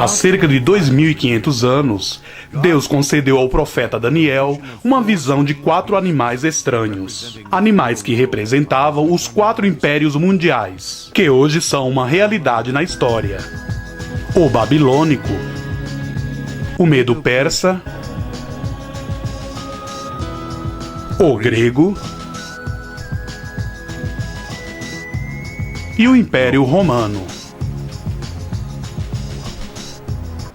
Há cerca de 2.500 anos, Deus concedeu ao profeta Daniel uma visão de 4 animais estranhos. Animais que representavam os 4 impérios mundiais, que hoje são uma realidade na história. O babilônico, o medo-persa, o grego e o Império Romano.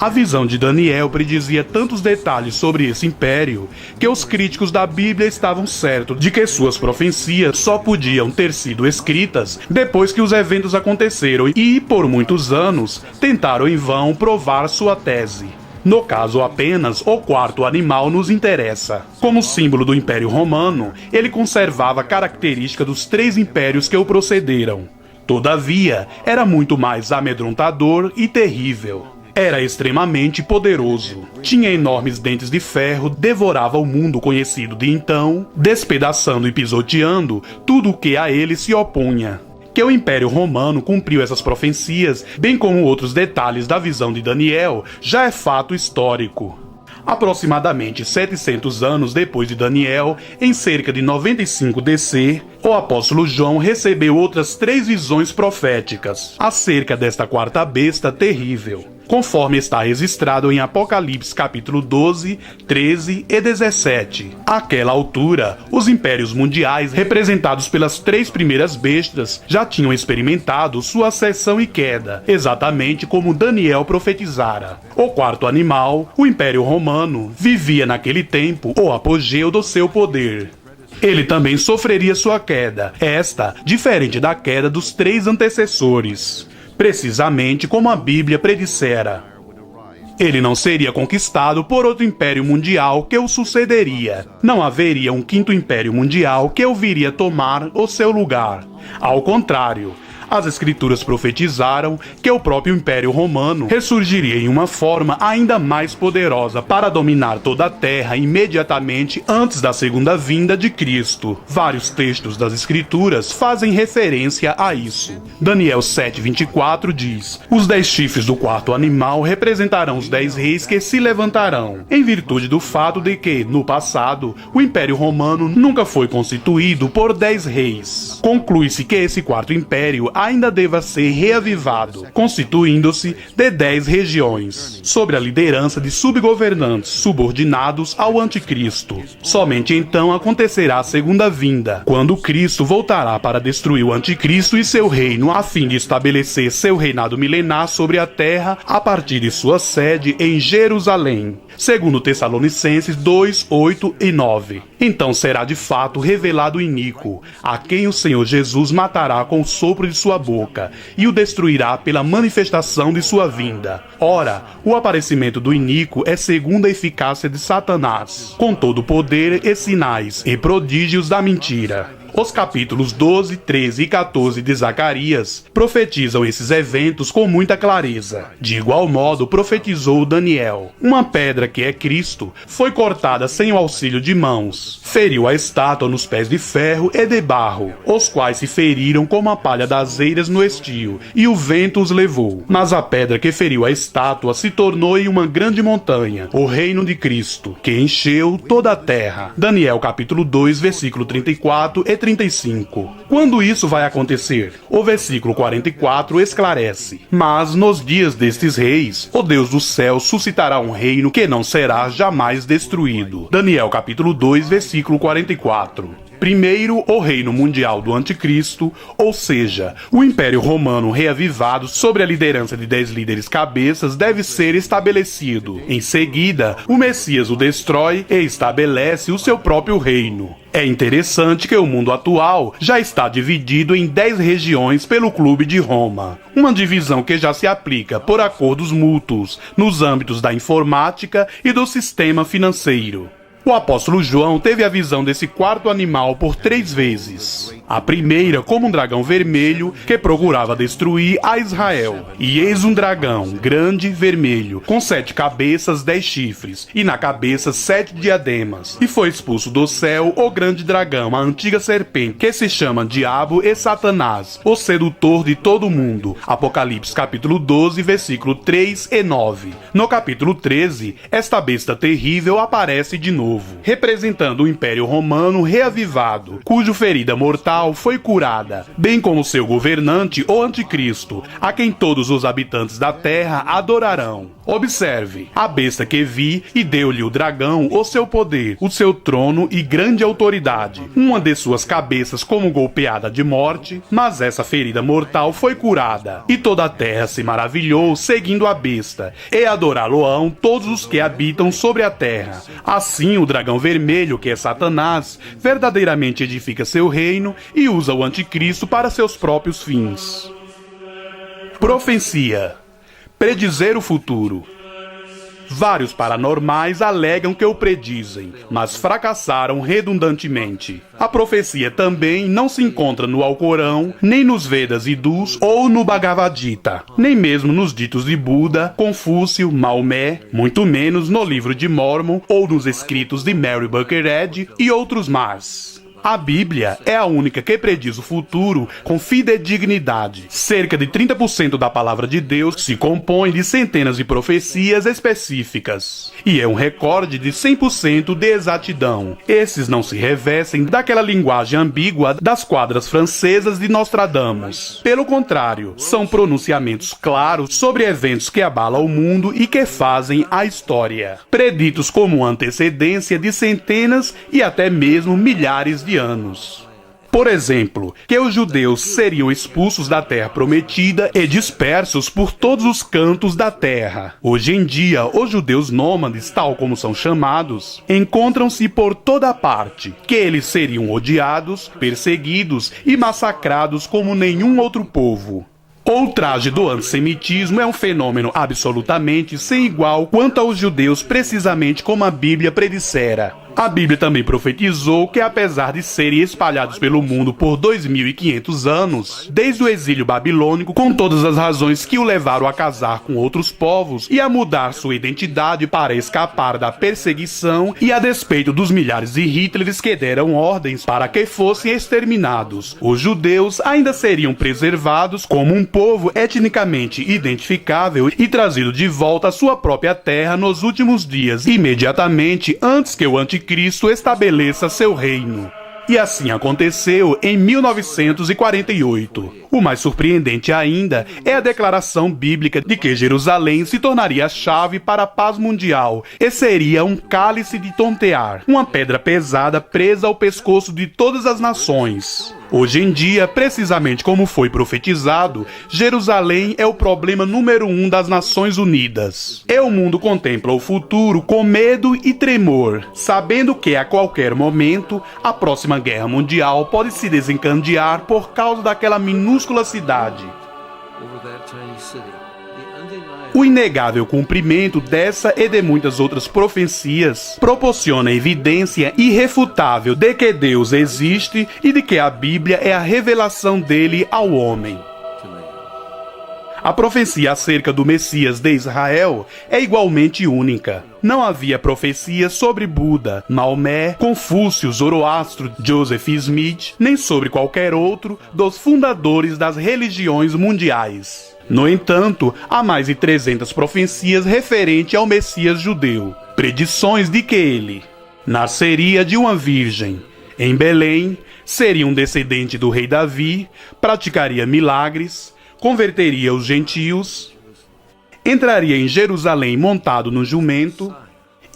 A visão de Daniel predizia tantos detalhes sobre esse império que os críticos da Bíblia estavam certos de que suas profecias só podiam ter sido escritas depois que os eventos aconteceram e, por muitos anos, tentaram em vão provar sua tese. No caso, apenas o 4º animal nos interessa. Como símbolo do Império Romano, ele conservava a característica dos 3 impérios que o precederam. Todavia, era muito mais amedrontador e terrível. Era extremamente poderoso. Tinha enormes dentes de ferro, devorava o mundo conhecido de então, despedaçando e pisoteando tudo o que a ele se opunha. Que o Império Romano cumpriu essas profecias, bem como outros detalhes da visão de Daniel, já é fato histórico. Aproximadamente 700 anos depois de Daniel, em cerca de 95 DC, o apóstolo João recebeu outras 3 visões proféticas acerca desta 4ª besta terrível, conforme está registrado em Apocalipse capítulo 12, 13 e 17. Àquela altura, os impérios mundiais, representados pelas 3 primeiras bestas, já tinham experimentado sua ascensão e queda, exatamente como Daniel profetizara. O 4º animal, o Império Romano, vivia naquele tempo o apogeu do seu poder. Ele também sofreria sua queda, esta diferente da queda dos 3 antecessores. Precisamente como a Bíblia predissera. Ele não seria conquistado por outro império mundial que o sucederia. Não haveria um 5º império mundial que o viria tomar o seu lugar. Ao contrário, as escrituras profetizaram que o próprio Império Romano ressurgiria em uma forma ainda mais poderosa para dominar toda a terra imediatamente antes da segunda vinda de Cristo. Vários textos das escrituras fazem referência a isso. Daniel 7:24 diz: os 10 chifres do 4º animal representarão os 10 reis que se levantarão, em virtude do fato de que, no passado, o Império Romano nunca foi constituído por 10 reis. Conclui-se que esse 4º império ainda deva ser reavivado, constituindo-se de 10 regiões, sob a liderança de subgovernantes subordinados ao anticristo. Somente então acontecerá a segunda vinda, quando Cristo voltará para destruir o anticristo e seu reino, a fim de estabelecer seu reinado milenar sobre a terra a partir de sua sede em Jerusalém. Segundo Tessalonicenses 2, 8 e 9. Então será de fato revelado o iníquo, a quem o Senhor Jesus matará com o sopro de sua boca, e o destruirá pela manifestação de sua vinda. Ora, o aparecimento do iníquo é segundo a eficácia de Satanás, com todo o poder e sinais e prodígios da mentira. Os capítulos 12, 13 e 14 de Zacarias profetizam esses eventos com muita clareza. De igual modo, profetizou Daniel. Uma pedra que é Cristo foi cortada sem o auxílio de mãos. Feriu a estátua nos pés de ferro e de barro, os quais se feriram como a palha das eiras no estio, e o vento os levou. Mas a pedra que feriu a estátua se tornou em uma grande montanha, o reino de Cristo, que encheu toda a terra. Daniel capítulo 2, versículo 34 e 35. Quando isso vai acontecer? O versículo 44 esclarece: mas nos dias destes reis, o Deus do céu suscitará um reino que não será jamais destruído. Daniel capítulo 2, versículo 44. Primeiro, o reino mundial do anticristo, ou seja, o Império Romano reavivado sob a liderança de 10 líderes cabeças deve ser estabelecido. Em seguida, o Messias o destrói e estabelece o seu próprio reino. É interessante que o mundo atual já está dividido em 10 regiões pelo Clube de Roma, uma divisão que já se aplica por acordos mútuos nos âmbitos da informática e do sistema financeiro. O apóstolo João teve a visão desse quarto animal por 3 vezes. A primeira como um dragão vermelho que procurava destruir a Israel. E eis um dragão, grande, vermelho, com 7 cabeças, 10 chifres, e na cabeça 7 diademas. E foi expulso do céu o grande dragão, a antiga serpente, que se chama Diabo e Satanás, o sedutor de todo o mundo. Apocalipse capítulo 12, versículo 3 e 9. No capítulo 13, esta besta terrível aparece de novo, representando o Império Romano reavivado, cuja ferida mortal foi curada, bem como seu governante, o Anticristo, a quem todos os habitantes da terra adorarão. Observe, a besta que vi e deu-lhe o dragão o seu poder, o seu trono e grande autoridade. Uma de suas cabeças como golpeada de morte, mas essa ferida mortal foi curada. E toda a terra se maravilhou seguindo a besta, e adorá-lo-ão todos os que habitam sobre a terra. Assim o dragão vermelho, que é Satanás, verdadeiramente edifica seu reino e usa o anticristo para seus próprios fins. Profecia: predizer o futuro. Vários paranormais alegam que o predizem, mas fracassaram redundantemente. A profecia também não se encontra no Alcorão, nem nos Vedas hindus ou no Bhagavad Gita, nem mesmo nos ditos de Buda, Confúcio, Maomé, muito menos no livro de Mórmon ou nos escritos de Mary Buckethead e outros mais. A Bíblia é a única que prediz o futuro com fidedignidade. Cerca de 30% da palavra de Deus se compõe de centenas de profecias específicas. E é um recorde de 100% de exatidão. Esses não se revestem daquela linguagem ambígua das quadras francesas de Nostradamus. Pelo contrário, são pronunciamentos claros sobre eventos que abalam o mundo e que fazem a história. Preditos como antecedência de centenas e até mesmo milhares de anos. Por exemplo, que os judeus seriam expulsos da terra prometida e dispersos por todos os cantos da terra. Hoje em dia, os judeus nômades, tal como são chamados, encontram-se por toda parte, que eles seriam odiados, perseguidos e massacrados como nenhum outro povo. O ultraje do antissemitismo é um fenômeno absolutamente sem igual quanto aos judeus, precisamente como a Bíblia predissera. A Bíblia também profetizou que, apesar de serem espalhados pelo mundo por 2.500 anos, desde o exílio babilônico, com todas as razões que o levaram a casar com outros povos e a mudar sua identidade para escapar da perseguição e a despeito dos milhares de Hitlers que deram ordens para que fossem exterminados, os judeus ainda seriam preservados como um povo etnicamente identificável e trazido de volta à sua própria terra nos últimos dias, imediatamente antes que o Anticristo estabeleça seu reino. E assim aconteceu em 1948. O mais surpreendente ainda é a declaração bíblica de que Jerusalém se tornaria a chave para a paz mundial e seria um cálice de tontear, uma pedra pesada presa ao pescoço de todas as nações. Hoje em dia, precisamente como foi profetizado, Jerusalém é o problema número 1 das Nações Unidas. E o mundo contempla o futuro com medo e tremor, sabendo que a qualquer momento a próxima guerra mundial pode se desencadear por causa daquela minúscula cidade. O inegável cumprimento dessa e de muitas outras profecias proporciona evidência irrefutável de que Deus existe e de que a Bíblia é a revelação dele ao homem. A profecia acerca do Messias de Israel é igualmente única. Não havia profecia sobre Buda, Maomé, Confúcio, Zoroastro, Joseph Smith, nem sobre qualquer outro dos fundadores das religiões mundiais. No entanto, há mais de 300 profecias referentes ao Messias judeu, predições de que ele nasceria de uma virgem, em Belém, seria um descendente do rei Davi, praticaria milagres, converteria os gentios, entraria em Jerusalém montado no jumento,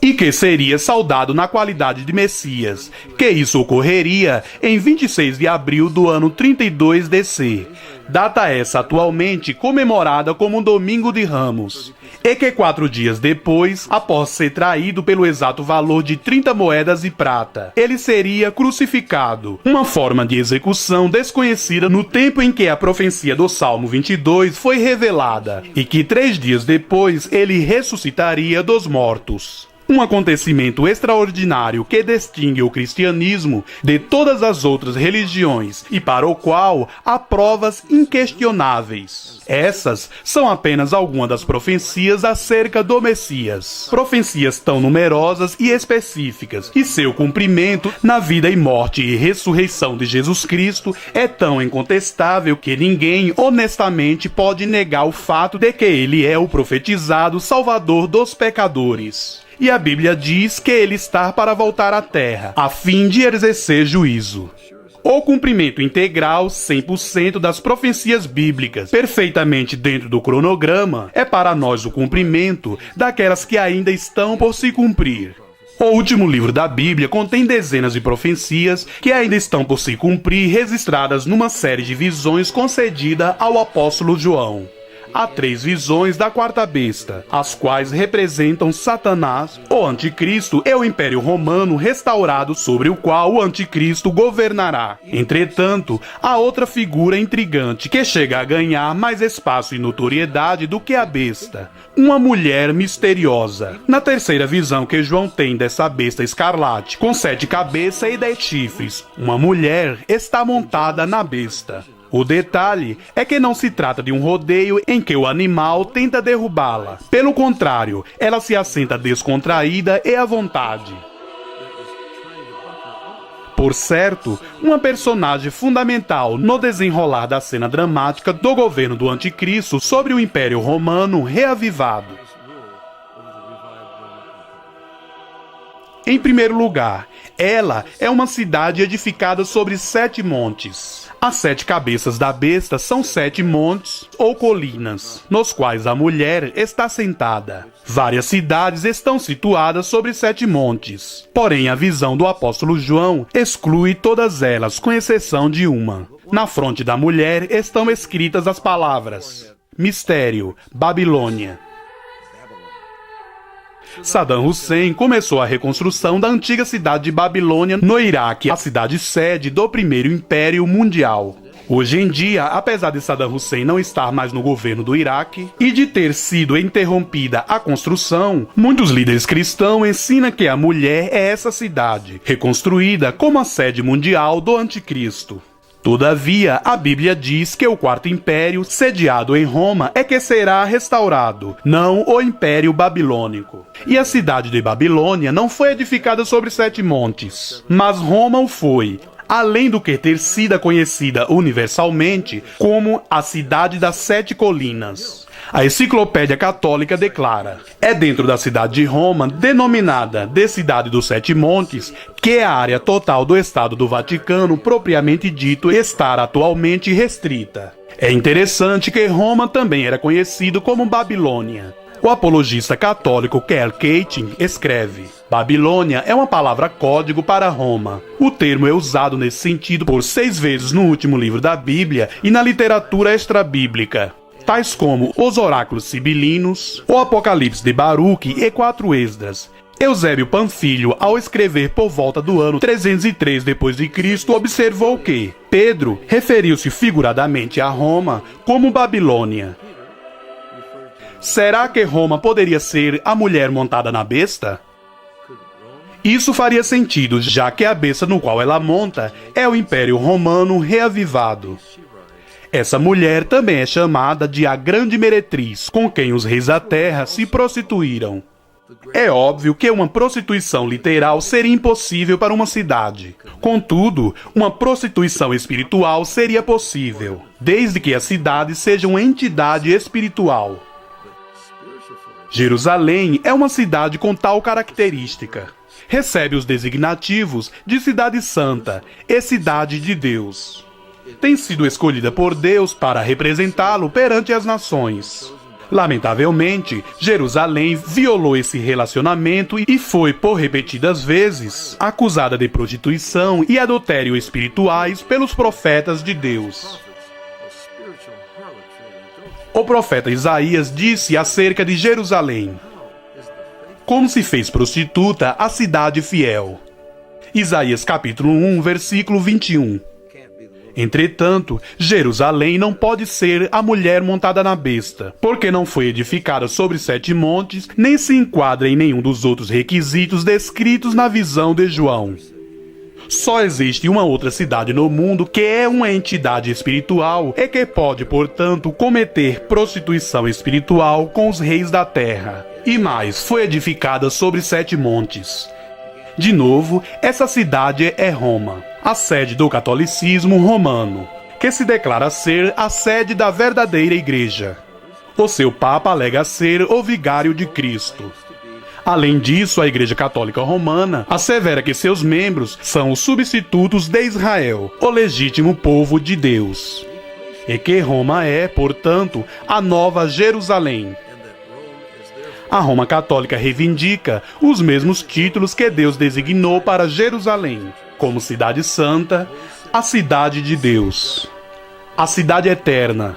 e que seria saudado na qualidade de Messias, que isso ocorreria em 26 de abril do ano 32 DC, data essa atualmente comemorada como Domingo de Ramos, e que 4 dias depois, após ser traído pelo exato valor de 30 moedas de prata, ele seria crucificado, uma forma de execução desconhecida no tempo em que a profecia do Salmo 22 foi revelada, e que 3 dias depois ele ressuscitaria dos mortos. um acontecimento extraordinário que distingue o cristianismo de todas as outras religiões e para o qual há provas inquestionáveis. Essas são apenas algumas das profecias acerca do Messias. Profecias tão numerosas e específicas, e seu cumprimento na vida e morte e ressurreição de Jesus Cristo é tão incontestável que ninguém honestamente pode negar o fato de que ele é o profetizado Salvador dos pecadores. E a Bíblia diz que ele está para voltar à terra, a fim de exercer juízo. O cumprimento integral, 100% das profecias bíblicas, perfeitamente dentro do cronograma, é para nós o cumprimento daquelas que ainda estão por se cumprir. O último livro da Bíblia contém dezenas de profecias que ainda estão por se cumprir, registradas numa série de visões concedida ao apóstolo João. Há 3 visões da quarta besta, as quais representam Satanás, o Anticristo e o Império Romano restaurado sobre o qual o Anticristo governará. Entretanto, há outra figura intrigante que chega a ganhar mais espaço e notoriedade do que a besta, uma mulher misteriosa. Na terceira visão que João tem dessa besta escarlate, com 7 cabeças e 10 chifres, uma mulher está montada na besta. O detalhe é que não se trata de um rodeio em que o animal tenta derrubá-la. Pelo contrário, ela se assenta descontraída e à vontade. Por certo, uma personagem fundamental no desenrolar da cena dramática do governo do Anticristo sobre o Império Romano reavivado. Em primeiro lugar, ela é uma cidade edificada sobre 7 montes. As 7 cabeças da besta são 7 montes ou colinas, nos quais a mulher está sentada. Várias cidades estão situadas sobre 7 montes. Porém, a visão do apóstolo João exclui todas elas, com exceção de uma. Na fronte da mulher estão escritas as palavras: Mistério, Babilônia. Saddam Hussein começou a reconstrução da antiga cidade de Babilônia no Iraque, a cidade sede do primeiro Império Mundial. Hoje em dia, apesar de Saddam Hussein não estar mais no governo do Iraque e de ter sido interrompida a construção, muitos líderes cristãos ensinam que a mulher é essa cidade, reconstruída como a sede mundial do Anticristo. Todavia, a Bíblia diz que o Quarto Império, sediado em Roma, é que será restaurado, não o Império Babilônico. E a cidade de Babilônia não foi edificada sobre 7 montes, mas Roma o foi, além do que ter sido conhecida universalmente como a cidade das 7 colinas. A Enciclopédia Católica declara: é dentro da cidade de Roma, denominada de Cidade dos 7 Montes, que a área total do Estado do Vaticano, propriamente dito, está atualmente restrita. É interessante que Roma também era conhecido como Babilônia. O apologista católico Karl Keating escreve: Babilônia é uma palavra código para Roma. O termo é usado nesse sentido por 6 vezes no último livro da Bíblia e na literatura extrabíblica, tais como os oráculos sibilinos, o Apocalipse de Baruque e 4 Esdras. Eusébio Panfilho, ao escrever por volta do ano 303 d.C., observou que Pedro referiu-se figuradamente a Roma como Babilônia. Será que Roma poderia ser a mulher montada na besta? Isso faria sentido, já que a besta no qual ela monta é o Império Romano reavivado. Essa mulher também é chamada de a Grande Meretriz, com quem os reis da terra se prostituíram. É óbvio que uma prostituição literal seria impossível para uma cidade. Contudo, uma prostituição espiritual seria possível, desde que a cidade seja uma entidade espiritual. Jerusalém é uma cidade com tal característica. Recebe os designativos de Cidade Santa e Cidade de Deus. Tem sido escolhida por Deus para representá-lo perante as nações. Lamentavelmente, Jerusalém violou esse relacionamento e foi, por repetidas vezes, acusada de prostituição e adultério espirituais pelos profetas de Deus. O profeta Isaías disse acerca de Jerusalém: como se fez prostituta a cidade fiel. Isaías capítulo 1, versículo 21. Entretanto, Jerusalém não pode ser a mulher montada na besta, porque não foi edificada sobre 7 montes, nem se enquadra em nenhum dos outros requisitos descritos na visão de João. Só existe uma outra cidade no mundo que é uma entidade espiritual e que pode, portanto, cometer prostituição espiritual com os reis da terra. E mais, foi edificada sobre 7 montes. De novo, essa cidade é Roma, a sede do catolicismo romano, que se declara ser a sede da verdadeira igreja. O seu papa alega ser o vigário de Cristo. Além disso, a Igreja Católica Romana assevera que seus membros são os substitutos de Israel, o legítimo povo de Deus, e que Roma é, portanto, a Nova Jerusalém. A Roma Católica reivindica os mesmos títulos que Deus designou para Jerusalém, como Cidade Santa, a Cidade de Deus, a Cidade Eterna.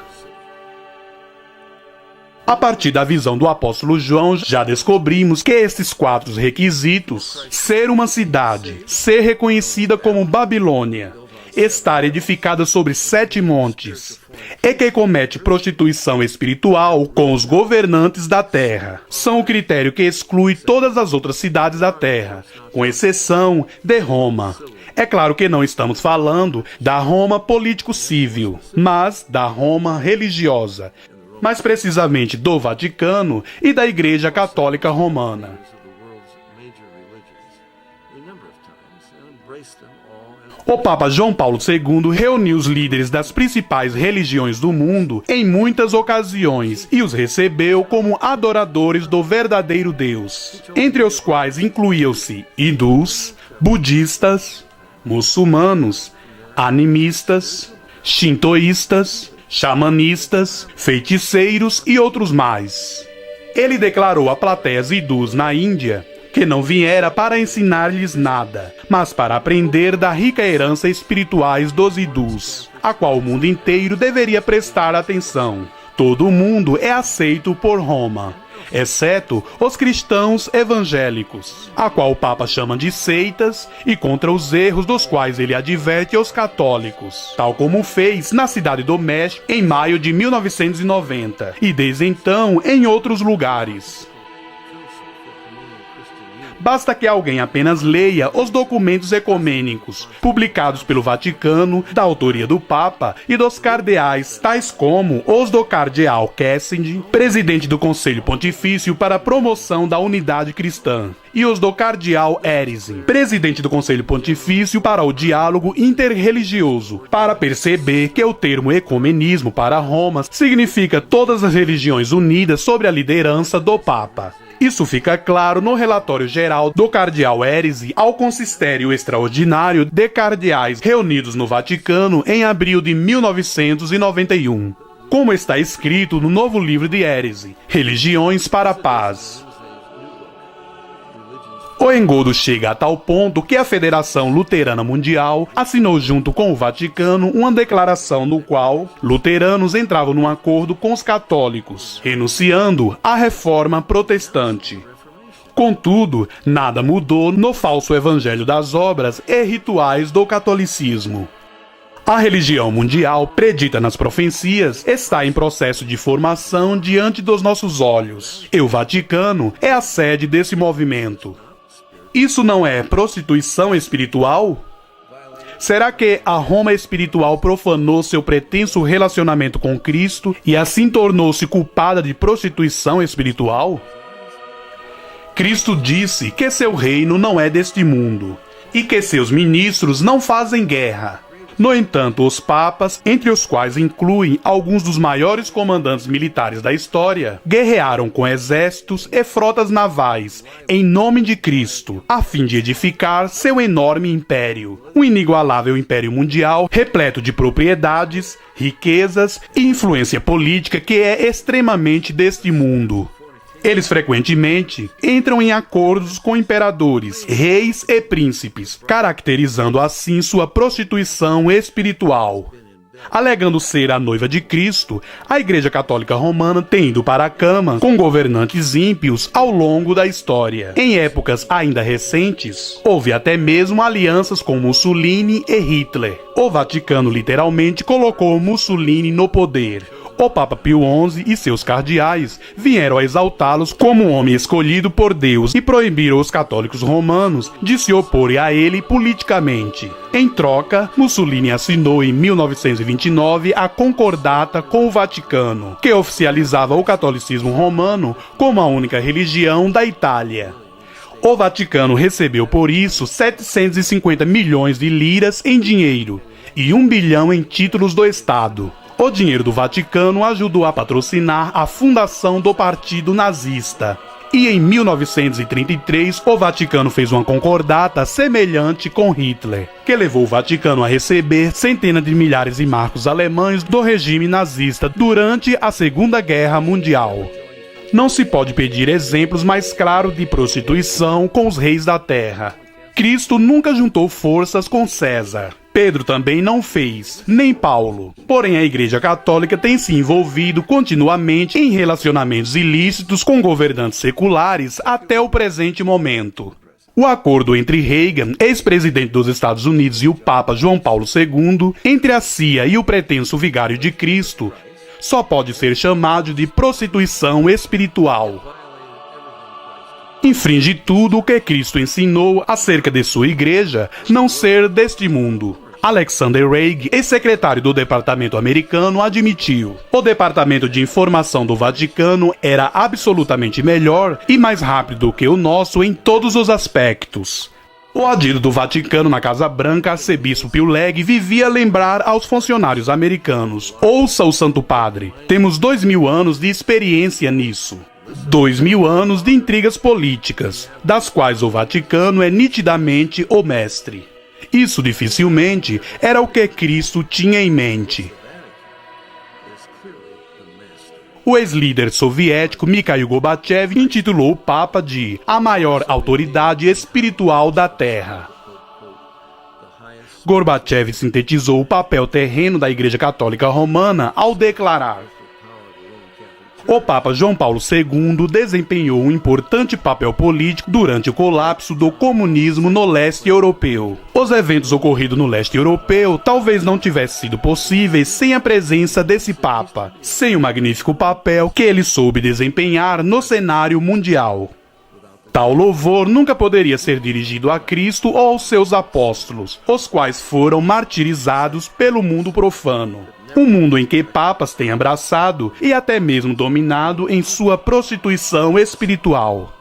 A partir da visão do apóstolo João, já descobrimos que esses 4 requisitos, ser uma cidade, ser reconhecida como Babilônia, estar edificada sobre 7 montes, e que comete prostituição espiritual com os governantes da terra, são o critério que exclui todas as outras cidades da terra, com exceção de Roma. É claro que não estamos falando da Roma político-civil, mas da Roma religiosa, mais precisamente do Vaticano e da Igreja Católica Romana. O Papa João Paulo II reuniu os líderes das principais religiões do mundo em muitas ocasiões e os recebeu como adoradores do verdadeiro Deus, entre os quais incluíam-se hindus, budistas, muçulmanos, animistas, shintoístas, xamanistas, feiticeiros e outros mais. Ele declarou a plateias hindus na Índia que não viera para ensinar-lhes nada, mas para aprender da rica herança espirituais dos hindus, a qual o mundo inteiro deveria prestar atenção. Todo mundo é aceito por Roma, exceto os cristãos evangélicos, a qual o Papa chama de seitas, e contra os erros dos quais ele adverte os católicos, tal como fez na cidade do México em maio de 1990, e desde então em outros lugares. Basta que alguém apenas leia os documentos ecumênicos publicados pelo Vaticano, da autoria do Papa e dos cardeais, tais como os do cardeal Kessinger, presidente do Conselho Pontifício para a Promoção da Unidade Cristã, e os do cardeal Heresy, presidente do Conselho Pontifício para o Diálogo Interreligioso, para perceber que o termo ecumenismo para Roma significa todas as religiões unidas sob a liderança do Papa. Isso fica claro no relatório geral do cardeal Heresy ao Consistério Extraordinário de Cardeais reunidos no Vaticano em abril de 1991. Como está escrito no novo livro de Heresy, Religiões para a Paz. O engodo chega a tal ponto que a Federação Luterana Mundial assinou junto com o Vaticano uma declaração no qual luteranos entravam num acordo com os católicos, renunciando à reforma protestante. Contudo, nada mudou no falso evangelho das obras e rituais do catolicismo. A religião mundial, predita nas profecias, está em processo de formação diante dos nossos olhos, e o Vaticano é a sede desse movimento. Isso não é prostituição espiritual? Será que a Roma espiritual profanou seu pretenso relacionamento com Cristo e assim tornou-se culpada de prostituição espiritual? Cristo disse que seu reino não é deste mundo e que seus ministros não fazem guerra. No entanto, os papas, entre os quais incluem alguns dos maiores comandantes militares da história, guerrearam com exércitos e frotas navais em nome de Cristo, a fim de edificar seu enorme império, um inigualável império mundial repleto de propriedades, riquezas e influência política que é extremamente deste mundo. Eles frequentemente entram em acordos com imperadores, reis e príncipes, caracterizando assim sua prostituição espiritual. Alegando ser a noiva de Cristo, a Igreja Católica Romana tem ido para a cama com governantes ímpios ao longo da história. Em épocas ainda recentes, houve até mesmo alianças com Mussolini e Hitler. O Vaticano literalmente colocou Mussolini no poder. O Papa Pio XI e seus cardeais vieram a exaltá-los como um homem escolhido por Deus e proibiram os católicos romanos de se oporem a ele politicamente. Em troca, Mussolini assinou em 1929 a Concordata com o Vaticano, que oficializava o catolicismo romano como a única religião da Itália. O Vaticano recebeu por isso 750 milhões de liras em dinheiro e 1 bilhão em títulos do Estado. O dinheiro do Vaticano ajudou a patrocinar a fundação do Partido Nazista. E em 1933, o Vaticano fez uma concordata semelhante com Hitler, que levou o Vaticano a receber centenas de milhares de marcos alemães do regime nazista durante a Segunda Guerra Mundial. Não se pode pedir exemplos mais claros de prostituição com os reis da terra. Cristo nunca juntou forças com César. Pedro também não fez, nem Paulo. Porém, a Igreja Católica tem se envolvido continuamente em relacionamentos ilícitos com governantes seculares até o presente momento. O acordo entre Reagan, ex-presidente dos Estados Unidos, e o Papa João Paulo II, entre a CIA e o pretenso vigário de Cristo, só pode ser chamado de prostituição espiritual. Infringe tudo o que Cristo ensinou acerca de sua igreja não ser deste mundo. Alexander Haig, ex-secretário do Departamento americano, admitiu: o Departamento de Informação do Vaticano era absolutamente melhor e mais rápido que o nosso em todos os aspectos. O adido do Vaticano na Casa Branca, arcebispo Pio Legge, vivia a lembrar aos funcionários americanos: ouça o Santo Padre, temos 2000 anos de experiência nisso. 2000 anos de intrigas políticas, das quais o Vaticano é nitidamente o mestre. Isso dificilmente era o que Cristo tinha em mente. O ex-líder soviético Mikhail Gorbachev intitulou o Papa de a maior autoridade espiritual da Terra. Gorbachev sintetizou o papel terreno da Igreja Católica Romana ao declarar: o Papa João Paulo II desempenhou um importante papel político durante o colapso do comunismo no leste europeu. Os eventos ocorridos no leste europeu talvez não tivessem sido possíveis sem a presença desse Papa, sem o magnífico papel que ele soube desempenhar no cenário mundial. Tal louvor nunca poderia ser dirigido a Cristo ou aos seus apóstolos, os quais foram martirizados pelo mundo profano. Um mundo em que papas têm abraçado e até mesmo dominado em sua prostituição espiritual.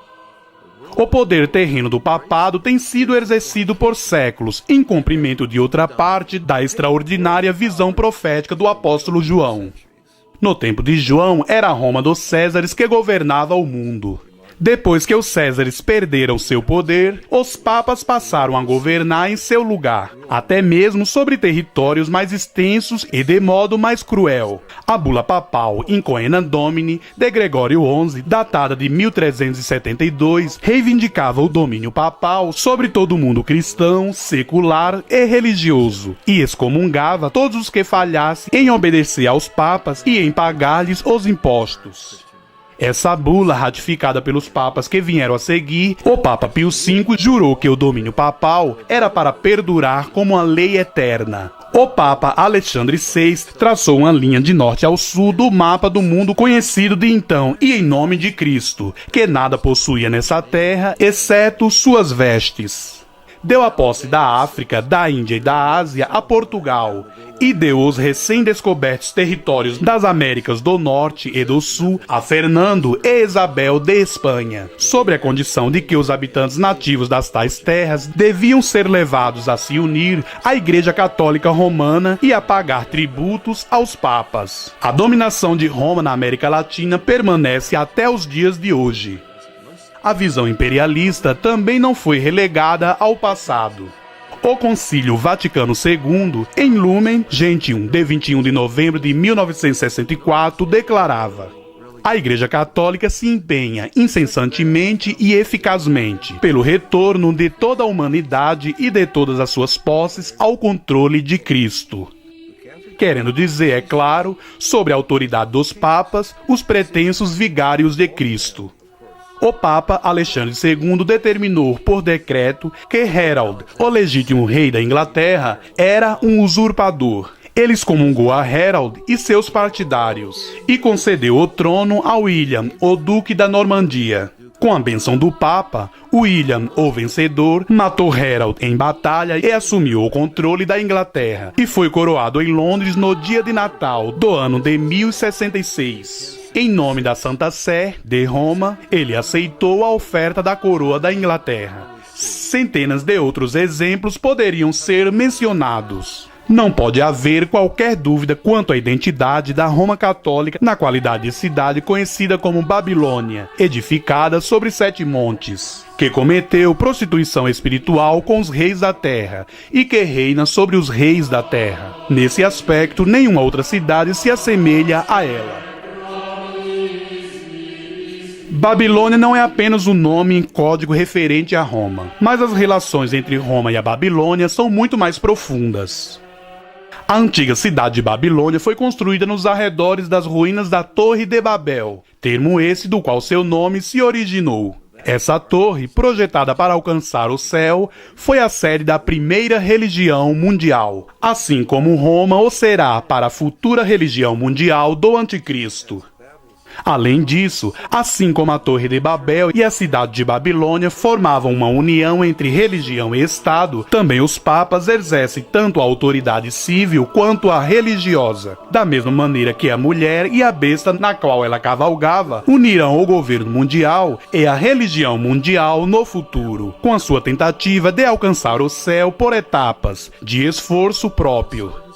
O poder terreno do papado tem sido exercido por séculos, em cumprimento de outra parte da extraordinária visão profética do apóstolo João. No tempo de João, era a Roma dos Césares que governava o mundo. Depois que os Césares perderam seu poder, os papas passaram a governar em seu lugar, até mesmo sobre territórios mais extensos e de modo mais cruel. A bula papal In Coena Domini, de Gregório XI, datada de 1372, reivindicava o domínio papal sobre todo o mundo cristão, secular e religioso, e excomungava todos os que falhassem em obedecer aos papas e em pagar-lhes os impostos. Essa bula, ratificada pelos papas que vieram a seguir, o Papa Pio V jurou que o domínio papal era para perdurar como uma lei eterna. O Papa Alexandre VI traçou uma linha de norte ao sul do mapa do mundo conhecido de então, e em nome de Cristo, que nada possuía nessa terra, exceto suas vestes. Deu a posse da África, da Índia e da Ásia a Portugal, e deu os recém-descobertos territórios das Américas do Norte e do Sul a Fernando e Isabel de Espanha, sobre a condição de que os habitantes nativos das tais terras deviam ser levados a se unir à Igreja Católica Romana e a pagar tributos aos papas. A dominação de Roma na América Latina permanece até os dias de hoje. A visão imperialista também não foi relegada ao passado. O Concílio Vaticano II, em Lumen Gentium, de 21 de novembro de 1964, declarava: a Igreja Católica se empenha incessantemente e eficazmente pelo retorno de toda a humanidade e de todas as suas posses ao controle de Cristo. querendo dizer, é claro, sobre a autoridade dos papas, os pretensos vigários de Cristo. O Papa Alexandre II determinou por decreto que Harold, o legítimo rei da Inglaterra, era um usurpador. Ele excomungou a Harold e seus partidários e concedeu o trono a William, o Duque da Normandia. Com a bênção do Papa, William, o vencedor, matou Harold em batalha e assumiu o controle da Inglaterra, e foi coroado em Londres no dia de Natal do ano de 1066. Em nome da Santa Sé de Roma, ele aceitou a oferta da coroa da Inglaterra. Centenas de outros exemplos poderiam ser mencionados. Não pode haver qualquer dúvida quanto à identidade da Roma Católica na qualidade de cidade conhecida como Babilônia, edificada sobre 7 montes, que cometeu prostituição espiritual com os reis da terra e que reina sobre os reis da terra. Nesse aspecto, nenhuma outra cidade se assemelha a ela. Babilônia não é apenas um nome em código referente a Roma, mas as relações entre Roma e a Babilônia são muito mais profundas. A antiga cidade de Babilônia foi construída nos arredores das ruínas da Torre de Babel, termo esse do qual seu nome se originou. Essa torre, projetada para alcançar o céu, foi a sede da primeira religião mundial, assim como Roma o será para a futura religião mundial do Anticristo. Além disso, assim como a Torre de Babel e a cidade de Babilônia formavam uma união entre religião e Estado, também os papas exercem tanto a autoridade civil quanto a religiosa. Da mesma maneira que a mulher e a besta na qual ela cavalgava unirão o governo mundial e a religião mundial no futuro, com a sua tentativa de alcançar o céu por etapas, de esforço próprio.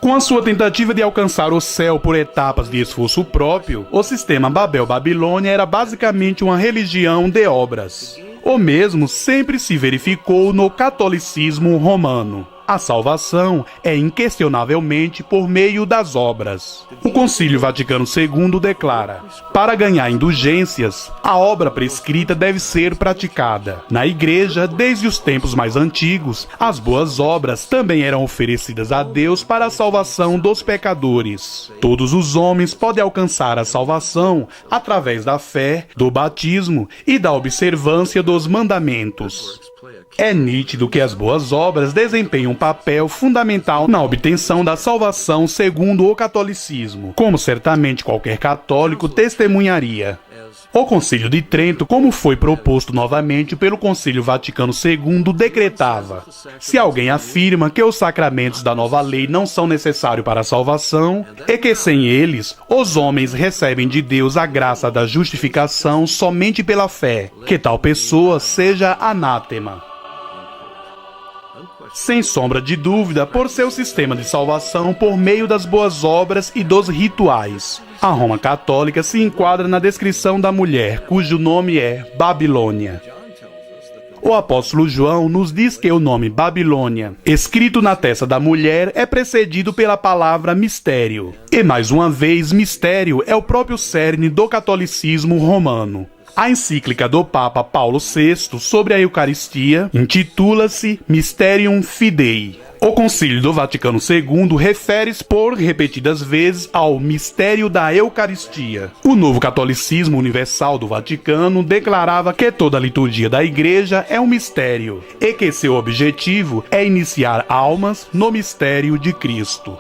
Com a sua tentativa de alcançar o céu por etapas de esforço próprio, o sistema Babel-Babilônia era basicamente uma religião de obras. O mesmo sempre se verificou no catolicismo romano. A salvação é inquestionavelmente por meio das obras. O Concílio Vaticano II declara: para ganhar indulgências, a obra prescrita deve ser praticada. Na Igreja, desde os tempos mais antigos, as boas obras também eram oferecidas a Deus para a salvação dos pecadores. Todos os homens podem alcançar a salvação através da fé, do batismo e da observância dos mandamentos. É nítido que as boas obras desempenham um papel fundamental na obtenção da salvação segundo o catolicismo, como certamente qualquer católico testemunharia. O Concílio de Trento, como foi proposto novamente pelo Concílio Vaticano II, decretava: se alguém afirma que os sacramentos da nova lei não são necessários para a salvação, e que sem eles os homens recebem de Deus a graça da justificação somente pela fé, que tal pessoa seja anátema. Sem sombra de dúvida, por seu sistema de salvação por meio das boas obras e dos rituais. A Roma Católica se enquadra na descrição da mulher, cujo nome é Babilônia. O apóstolo João nos diz que o nome Babilônia, escrito na testa da mulher, é precedido pela palavra mistério. E mais uma vez, mistério é o próprio cerne do catolicismo romano. A encíclica do Papa Paulo VI sobre a Eucaristia intitula-se Mysterium Fidei. O Concílio do Vaticano II refere-se por repetidas vezes ao mistério da Eucaristia. O novo catolicismo universal do Vaticano declarava que toda a liturgia da Igreja é um mistério e que seu objetivo é iniciar almas no mistério de Cristo.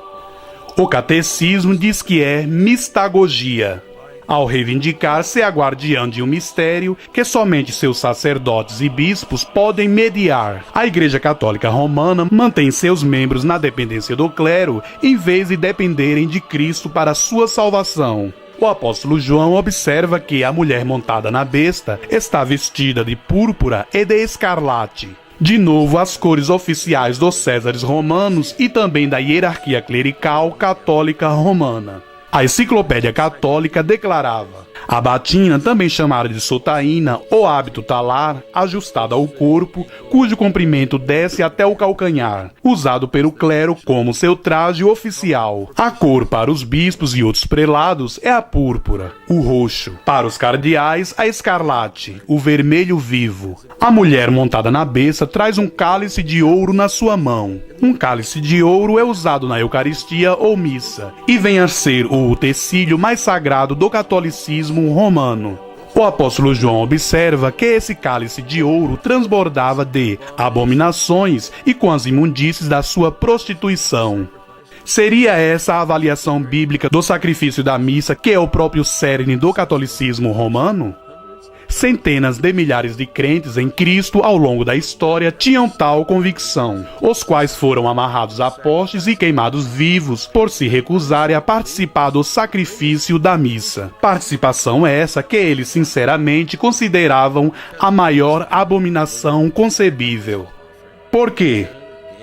O catecismo diz que é mistagogia, ao reivindicar ser a guardiã de um mistério que somente seus sacerdotes e bispos podem mediar. A Igreja Católica Romana mantém seus membros na dependência do clero, em vez de dependerem de Cristo para sua salvação. O apóstolo João observa que a mulher montada na besta está vestida de púrpura e de escarlate. De novo, as cores oficiais dos Césares romanos e também da hierarquia clerical católica romana. A Enciclopédia Católica declarava: A batina, também chamada de sotaína ou hábito talar, ajustada ao corpo, cujo comprimento desce até o calcanhar, usado pelo clero como seu traje oficial. A cor para os bispos e outros prelados é a púrpura, o roxo. Para os cardeais, a escarlate, o vermelho vivo. A mulher montada na besta traz um cálice de ouro na sua mão. Um cálice de ouro é usado na Eucaristia ou missa, e vem a ser o utensílio mais sagrado do catolicismo romano. O apóstolo João observa que esse cálice de ouro transbordava de abominações e com as imundícies da sua prostituição. Seria essa a avaliação bíblica do sacrifício da missa, que é o próprio cerne do catolicismo romano? Centenas de milhares de crentes em Cristo ao longo da história tinham tal convicção, os quais foram amarrados a postes e queimados vivos por se recusarem a participar do sacrifício da missa. Participação essa que eles sinceramente consideravam a maior abominação concebível. Por quê?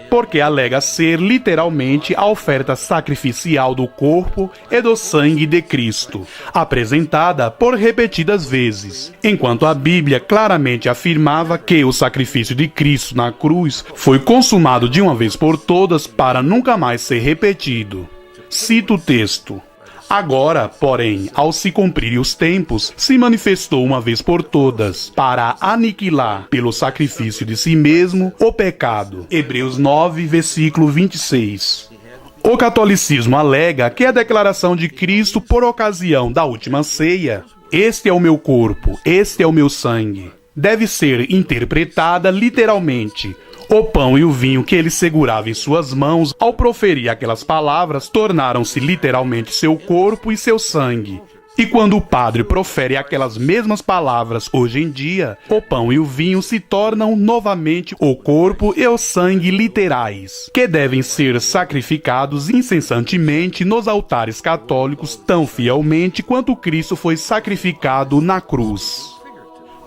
Porque alega ser literalmente a oferta sacrificial do corpo e do sangue de Cristo, apresentada por repetidas vezes, enquanto a Bíblia claramente afirmava que o sacrifício de Cristo na cruz foi consumado de uma vez por todas para nunca mais ser repetido. Cito o texto. Agora, porém, ao se cumprirem os tempos, se manifestou uma vez por todas, para aniquilar, pelo sacrifício de si mesmo, o pecado. Hebreus 9, versículo 26. O catolicismo alega que a declaração de Cristo por ocasião da última ceia, "Este é o meu corpo, este é o meu sangue", deve ser interpretada literalmente. O pão e o vinho que ele segurava em suas mãos, ao proferir aquelas palavras, tornaram-se literalmente seu corpo e seu sangue. E quando o padre profere aquelas mesmas palavras hoje em dia, o pão e o vinho se tornam novamente o corpo e o sangue literais, que devem ser sacrificados incessantemente nos altares católicos tão fielmente quanto Cristo foi sacrificado na cruz.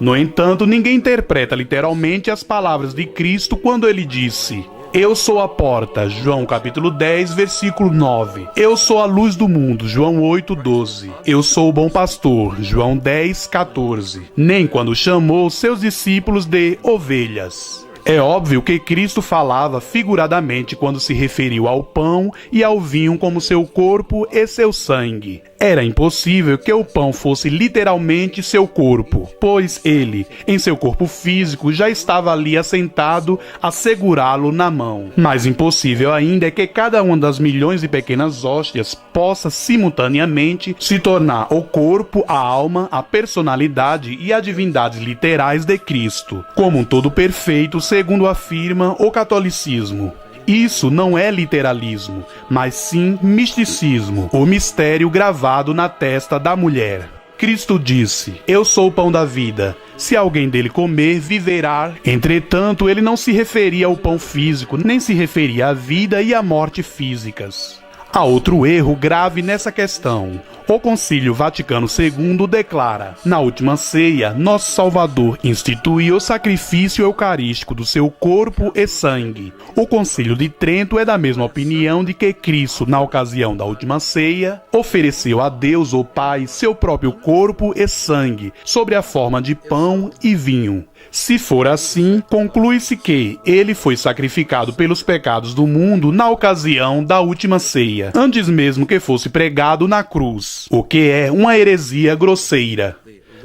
No entanto, ninguém interpreta literalmente as palavras de Cristo quando ele disse: "Eu sou a porta", João capítulo 10, versículo 9. "Eu sou a luz do mundo", João 8, 12. "Eu sou o bom pastor", João 10, 14. Nem quando chamou seus discípulos de ovelhas. É óbvio que Cristo falava figuradamente quando se referiu ao pão e ao vinho como seu corpo e seu sangue. Era impossível que o pão fosse literalmente seu corpo, pois ele, em seu corpo físico, já estava ali assentado a segurá-lo na mão. Mais impossível ainda é que cada uma das milhões de pequenas hóstias possa simultaneamente se tornar o corpo, a alma, a personalidade e a divindade literais de Cristo, como um todo perfeito, segundo afirma o catolicismo. Isso não é literalismo, mas sim misticismo, o mistério gravado na testa da mulher. Cristo disse: "Eu sou o pão da vida. Se alguém dele comer, viverá." Entretanto, ele não se referia ao pão físico, nem se referia à vida e à morte físicas. Há outro erro grave nessa questão. O Concílio Vaticano II declara: "Na última ceia, nosso Salvador instituiu o sacrifício eucarístico do seu corpo e sangue." O Concílio de Trento é da mesma opinião de que Cristo, na ocasião da última ceia, ofereceu a Deus, o Pai, seu próprio corpo e sangue, sob a forma de pão e vinho. Se for assim, conclui-se que ele foi sacrificado pelos pecados do mundo na ocasião da última ceia, antes mesmo que fosse pregado na cruz, o que é uma heresia grosseira.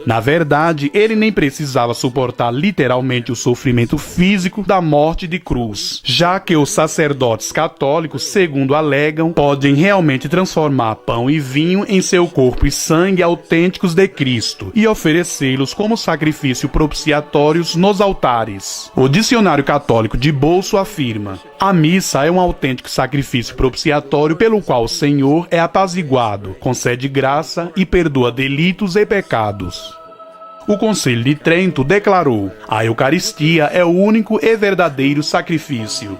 Na verdade, ele nem precisava suportar literalmente o sofrimento físico da morte de cruz, já que os sacerdotes católicos, segundo alegam, podem realmente transformar pão e vinho em seu corpo e sangue autênticos de Cristo e oferecê-los como sacrifício propiciatórios nos altares. O Dicionário Católico de Bolso afirma: "A missa é um autêntico sacrifício propiciatório pelo qual o Senhor é apaziguado, concede graça e perdoa delitos e pecados." O Concílio de Trento declarou: "A Eucaristia é o único e verdadeiro sacrifício."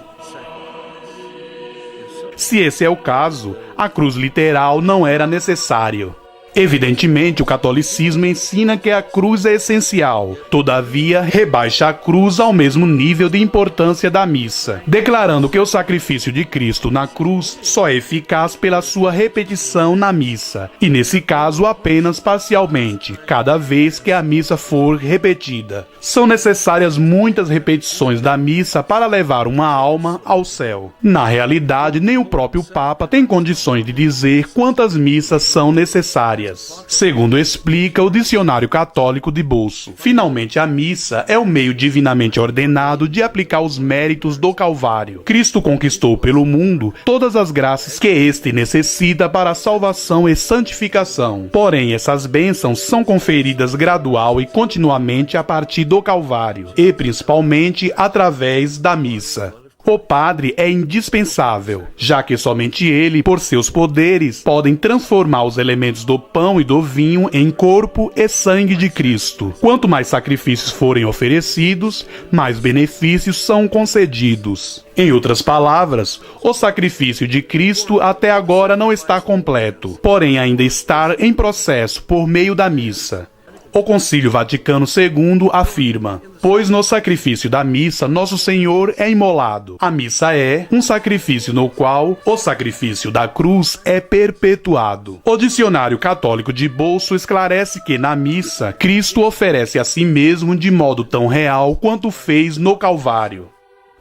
Se esse é o caso, a cruz literal não era necessário. Evidentemente, o catolicismo ensina que a cruz é essencial, todavia, rebaixa a cruz ao mesmo nível de importância da missa, declarando que o sacrifício de Cristo na cruz só é eficaz pela sua repetição na missa, e nesse caso apenas parcialmente, cada vez que a missa for repetida. São necessárias muitas repetições da missa para levar uma alma ao céu. Na realidade, nem o próprio Papa tem condições de dizer quantas missas são necessárias, segundo explica o Dicionário Católico de Bolso. Finalmente, a missa é o meio divinamente ordenado de aplicar os méritos do Calvário. Cristo conquistou pelo mundo todas as graças que este necessita para a salvação e santificação. Porém, essas bênçãos são conferidas gradual e continuamente a partir do Calvário, e principalmente através da missa. O padre é indispensável, já que somente ele, por seus poderes, podem transformar os elementos do pão e do vinho em corpo e sangue de Cristo. Quanto mais sacrifícios forem oferecidos, mais benefícios são concedidos. Em outras palavras, o sacrifício de Cristo até agora não está completo, porém ainda está em processo por meio da missa. O Concílio Vaticano II afirma: pois no sacrifício da missa Nosso Senhor é imolado. A missa é um sacrifício no qual o sacrifício da cruz é perpetuado. O Dicionário Católico de Bolso esclarece que na missa Cristo oferece a si mesmo de modo tão real quanto fez no Calvário.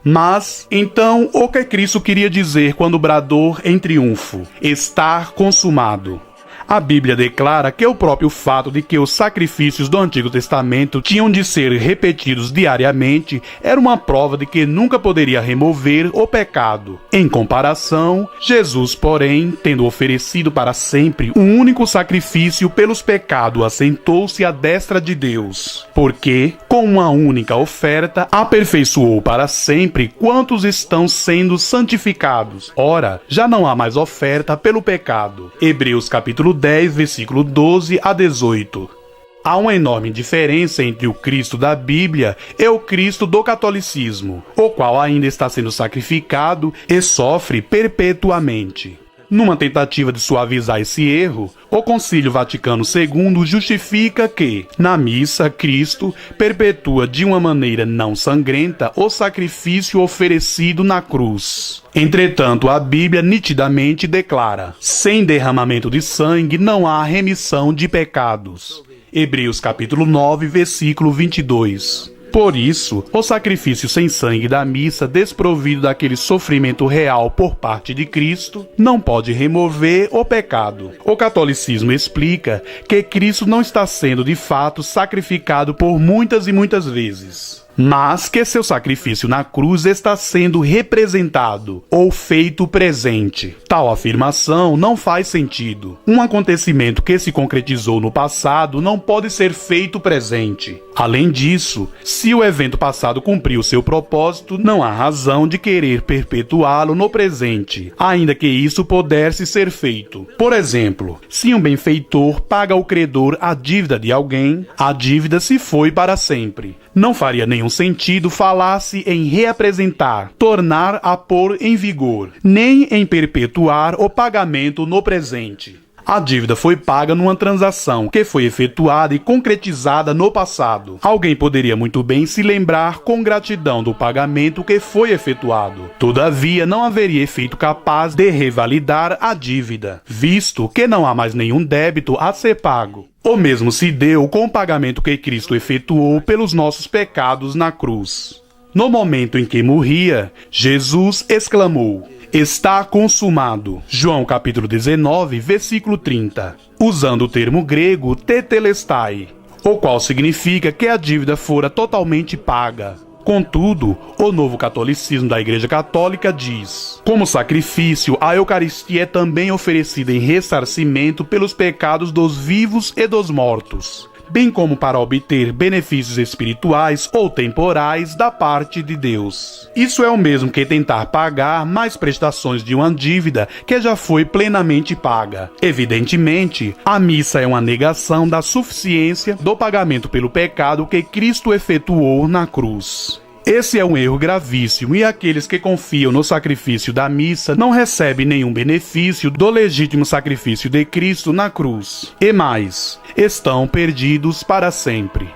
Mas, então, o que Cristo queria dizer quando bradou em triunfo: está consumado? A Bíblia declara que o próprio fato de que os sacrifícios do Antigo Testamento tinham de ser repetidos diariamente era uma prova de que nunca poderia remover o pecado. Em comparação, Jesus, porém, tendo oferecido para sempre um único sacrifício pelos pecados, assentou-se à destra de Deus, porque, com uma única oferta, aperfeiçoou para sempre quantos estão sendo santificados. Ora, já não há mais oferta pelo pecado. Hebreus capítulo 10, versículo 12 a 18. Há uma enorme diferença entre o Cristo da Bíblia e o Cristo do catolicismo, o qual ainda está sendo sacrificado e sofre perpetuamente. Numa tentativa de suavizar esse erro, o Concílio Vaticano II justifica que, na missa, Cristo perpetua de uma maneira não sangrenta o sacrifício oferecido na cruz. Entretanto, a Bíblia nitidamente declara: sem derramamento de sangue não há remissão de pecados. Hebreus capítulo 9, versículo 22. Por isso, o sacrifício sem sangue da missa, desprovido daquele sofrimento real por parte de Cristo, não pode remover o pecado. O catolicismo explica que Cristo não está sendo de fato sacrificado por muitas e muitas vezes, mas que seu sacrifício na cruz está sendo representado ou feito presente. Tal afirmação não faz sentido. Um acontecimento que se concretizou no passado não pode ser feito presente. Além disso, se o evento passado cumpriu seu propósito, não há razão de querer perpetuá-lo no presente, ainda que isso pudesse ser feito. Por exemplo, se um benfeitor paga ao credor a dívida de alguém, a dívida se foi para sempre. Não faria nenhum sentido falar-se em reapresentar, tornar a pôr em vigor, nem em perpetuar o pagamento no presente. A dívida foi paga numa transação que foi efetuada e concretizada no passado. Alguém poderia muito bem se lembrar com gratidão do pagamento que foi efetuado. Todavia, não haveria efeito capaz de revalidar a dívida, visto que não há mais nenhum débito a ser pago. O mesmo se deu com o pagamento que Cristo efetuou pelos nossos pecados na cruz. No momento em que morria, Jesus exclamou: está consumado. João capítulo 19, versículo 30. Usando o termo grego tetelestai, o qual significa que a dívida fora totalmente paga. Contudo, o novo catolicismo da Igreja Católica diz: como sacrifício, a Eucaristia é também oferecida em ressarcimento pelos pecados dos vivos e dos mortos, bem como para obter benefícios espirituais ou temporais da parte de Deus. Isso é o mesmo que tentar pagar mais prestações de uma dívida que já foi plenamente paga. Evidentemente, a missa é uma negação da suficiência do pagamento pelo pecado que Cristo efetuou na cruz. Esse é um erro gravíssimo e aqueles que confiam no sacrifício da missa não recebem nenhum benefício do legítimo sacrifício de Cristo na cruz. E mais, estão perdidos para sempre.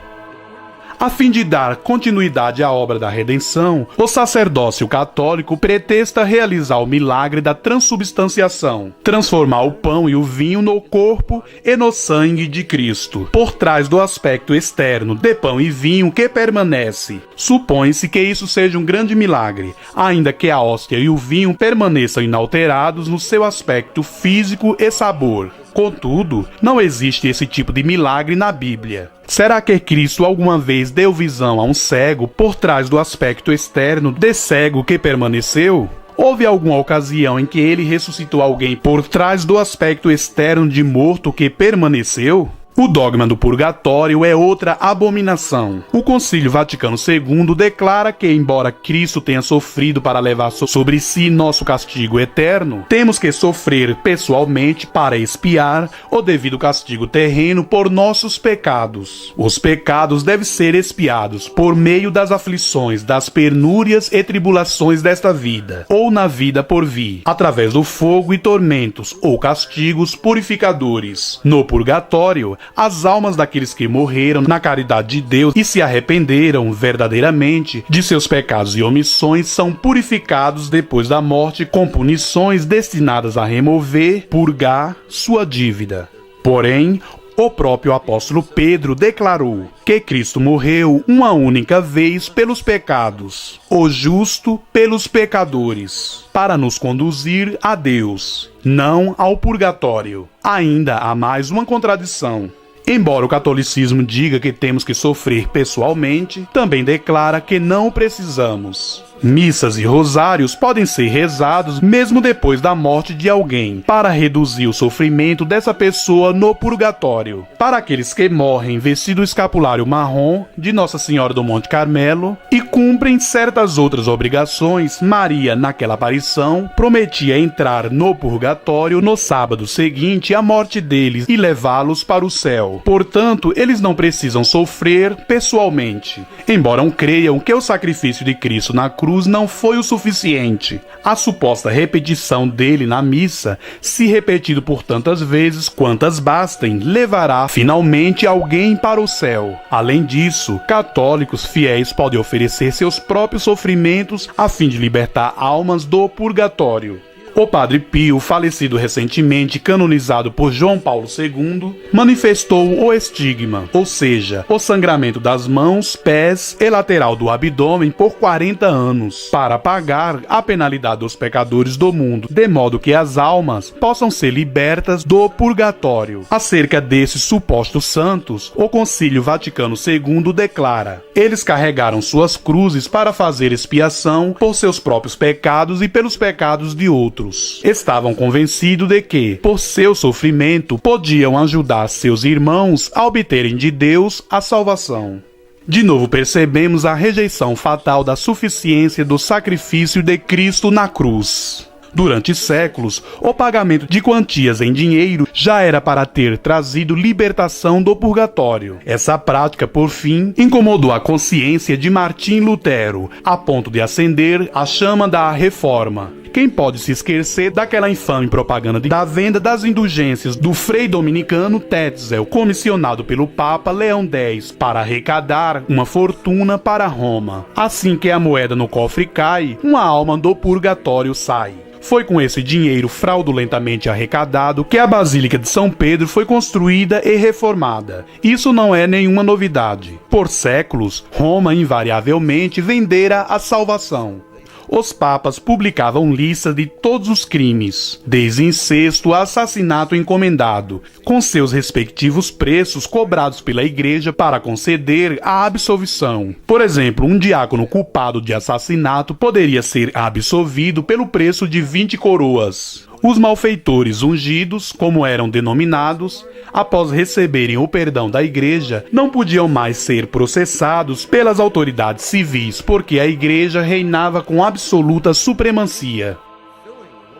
A fim de dar continuidade à obra da redenção, o sacerdócio católico pretexta realizar o milagre da transubstanciação, transformar o pão e o vinho no corpo e no sangue de Cristo. Por trás do aspecto externo de pão e vinho que permanece, supõe-se que isso seja um grande milagre, ainda que a hóstia e o vinho permaneçam inalterados no seu aspecto físico e sabor. Contudo, não existe esse tipo de milagre na Bíblia. Será que Cristo alguma vez deu visão a um cego por trás do aspecto externo de cego que permaneceu? Houve alguma ocasião em que ele ressuscitou alguém por trás do aspecto externo de morto que permaneceu? O dogma do purgatório é outra abominação. O Concílio Vaticano II declara que, embora Cristo tenha sofrido para levar sobre si nosso castigo eterno, temos que sofrer pessoalmente para expiar o devido castigo terreno por nossos pecados. Os pecados devem ser expiados por meio das aflições, das penúrias e tribulações desta vida, ou na vida por vir, através do fogo e tormentos ou castigos purificadores. No purgatório, as almas daqueles que morreram na caridade de Deus e se arrependeram verdadeiramente de seus pecados e omissões são purificados depois da morte com punições destinadas a remover, purgar sua dívida. Porém, o próprio apóstolo Pedro declarou que Cristo morreu uma única vez pelos pecados, o justo pelos pecadores, para nos conduzir a Deus, não ao purgatório. Ainda há mais uma contradição. Embora o catolicismo diga que temos que sofrer pessoalmente, também declara que não precisamos. Missas e rosários podem ser rezados mesmo depois da morte de alguém, para reduzir o sofrimento dessa pessoa no purgatório. Para aqueles que morrem vestido o escapulário marrom de Nossa Senhora do Monte Carmelo e cumprem certas outras obrigações, Maria, naquela aparição, prometia entrar no purgatório no sábado seguinte à morte deles e levá-los para o céu. Portanto, eles não precisam sofrer pessoalmente, embora creiam que o sacrifício de Cristo na cruz não foi o suficiente. A suposta repetição dele na missa, se repetido por tantas vezes quantas bastem, levará finalmente alguém para o céu. Além disso, católicos fiéis podem oferecer seus próprios sofrimentos a fim de libertar almas do purgatório. O Padre Pio, falecido recentemente, canonizado por João Paulo II, manifestou o estigma, ou seja, o sangramento das mãos, pés e lateral do abdômen por 40 anos, para pagar a penalidade dos pecadores do mundo, de modo que as almas possam ser libertas do purgatório. Acerca desses supostos santos, o Concílio Vaticano II declara: eles carregaram suas cruzes para fazer expiação por seus próprios pecados e pelos pecados de outros. Estavam convencidos de que, por seu sofrimento, podiam ajudar seus irmãos a obterem de Deus a salvação. De novo percebemos a rejeição fatal da suficiência do sacrifício de Cristo na cruz. Durante séculos, o pagamento de quantias em dinheiro já era para ter trazido libertação do purgatório. Essa prática, por fim, incomodou a consciência de Martim Lutero, a ponto de acender a chama da Reforma. Quem pode se esquecer daquela infame propaganda da venda das indulgências do frei dominicano Tetzel, comissionado pelo Papa Leão X para arrecadar uma fortuna para Roma. Assim que a moeda no cofre cai, uma alma do purgatório sai. Foi com esse dinheiro fraudulentamente arrecadado que a Basílica de São Pedro foi construída e reformada. Isso não é nenhuma novidade. Por séculos, Roma invariavelmente vendera a salvação. Os papas publicavam listas de todos os crimes, desde incesto a assassinato encomendado, com seus respectivos preços cobrados pela Igreja para conceder a absolvição. Por exemplo, um diácono culpado de assassinato poderia ser absolvido pelo preço de 20 coroas. Os malfeitores ungidos, como eram denominados, após receberem o perdão da Igreja, não podiam mais ser processados pelas autoridades civis, porque a Igreja reinava com absoluta supremacia.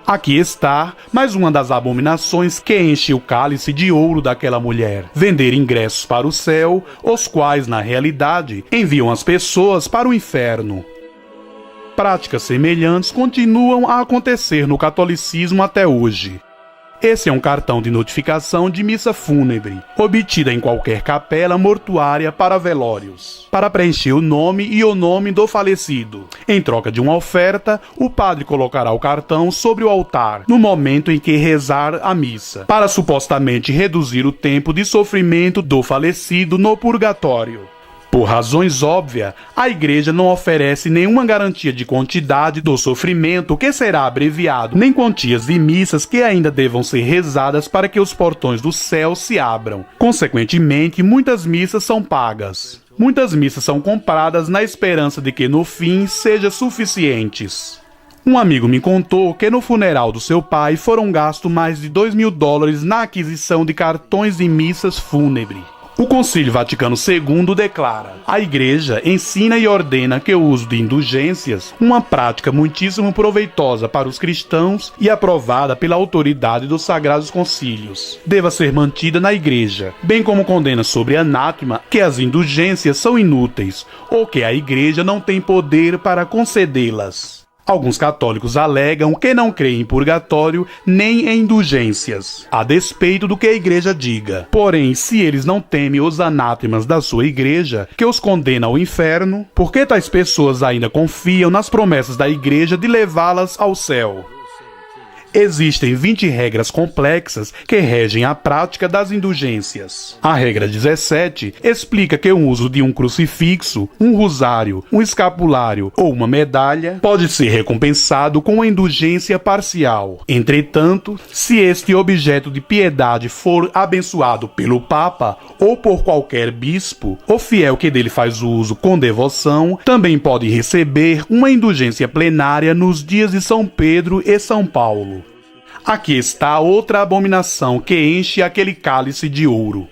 Aqui está mais uma das abominações que enche o cálice de ouro daquela mulher: vender ingressos para o céu, os quais, na realidade, enviam as pessoas para o inferno. Práticas semelhantes continuam a acontecer no catolicismo até hoje. Esse é um cartão de notificação de missa fúnebre, obtida em qualquer capela mortuária para velórios, para preencher o nome e o nome do falecido. Em troca de uma oferta, o padre colocará o cartão sobre o altar, no momento em que rezar a missa, para supostamente reduzir o tempo de sofrimento do falecido no purgatório. Por razões óbvias, a Igreja não oferece nenhuma garantia de quantidade do sofrimento que será abreviado, nem quantias de missas que ainda devam ser rezadas para que os portões do céu se abram. Consequentemente, muitas missas são pagas. Muitas missas são compradas na esperança de que no fim sejam suficientes. Um amigo me contou que no funeral do seu pai foram gastos mais de $2.000 na aquisição de cartões de missas fúnebres. O Concílio Vaticano II declara: a Igreja ensina e ordena que o uso de indulgências, uma prática muitíssimo proveitosa para os cristãos e aprovada pela autoridade dos Sagrados Concílios, deva ser mantida na Igreja, bem como condena sobre anátema que as indulgências são inúteis ou que a Igreja não tem poder para concedê-las. Alguns católicos alegam que não creem em purgatório nem em indulgências, a despeito do que a Igreja diga. Porém, se eles não temem os anátemas da sua Igreja, que os condena ao inferno, por que tais pessoas ainda confiam nas promessas da Igreja de levá-las ao céu? Existem 20 regras complexas que regem a prática das indulgências. A regra 17 explica que o uso de um crucifixo, um rosário, um escapulário ou uma medalha pode ser recompensado com uma indulgência parcial. Entretanto, se este objeto de piedade for abençoado pelo Papa ou por qualquer bispo, o fiel que dele faz uso com devoção também pode receber uma indulgência plenária nos dias de São Pedro e São Paulo. Aqui está outra abominação que enche aquele cálice de ouro.